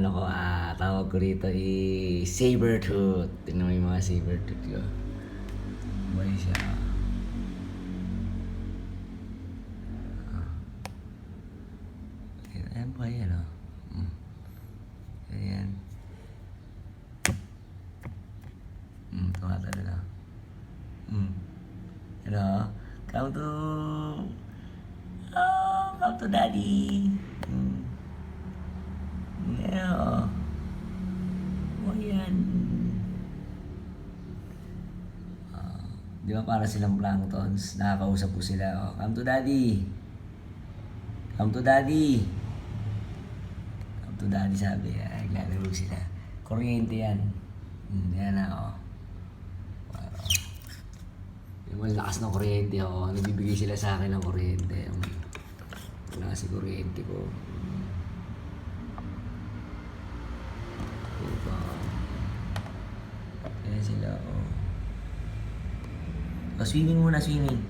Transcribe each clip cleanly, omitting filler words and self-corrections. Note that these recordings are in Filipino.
Ano ko, tawag ko rito sabertooth. Tingnan mo yung mga sabertooth ko. Buhay siya. Ayan, buhay yan, oh. Ayan. Tumatalo na. Ano? Come to... Oh, come to daddy. Yeah. Oh, yan. Di ba para silang planktons? Nakakausap ko sila. Oh, come to daddy. Come to daddy. Come to daddy, sabi. Naglalaro sila. Kuryente yan. Yan na, oh. Yung malakas ng kuryente, oh. Nagbibigay sila sa akin ng kuryente. Wala kasi kuryente ko. Diba? Ayan sila, oh. Oh, swimming muna, swimming.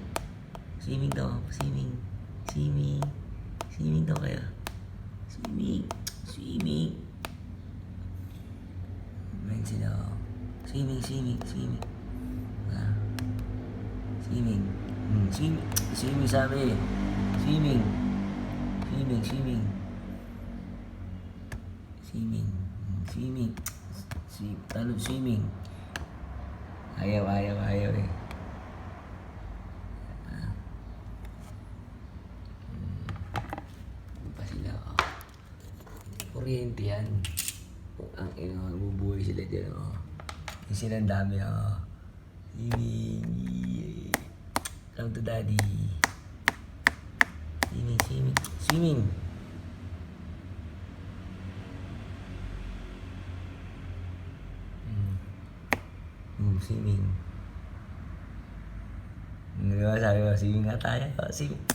Swimming daw, swimming. Swimming. Swimming daw kayo. Swimming. Swimming. Ayan sila, oh. Swimming, swimming, swimming. Swimming. Swimming. Swimming, sabi. Swimming. Swimming, swimming. Swimming. Swimming. Talon swimming. Ayaw eh. Pa sila, oh. Kuryente yan. Ang bubuhay sila dyan, oh. Yung silang dami, oh. Swimming. Come to daddy. Swimming, swimming. Swimming. Swimming. Di ba sabi ko, swimming nga tayo.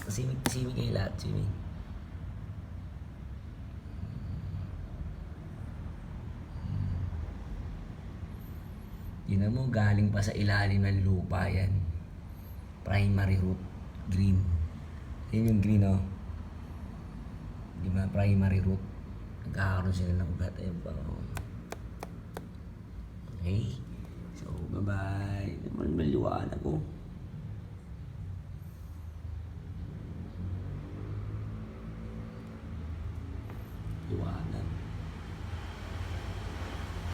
Swimming kayo lahat, swimming. Yun mo, galing pa sa ilalim ng lupa yan. Primary root. Green. Yan yung green, oh. Di ba, primary root. Nagkakaroon sila ng ugat. Ayun pa, oh. Okay. So, bye-bye. Maliwanag ko.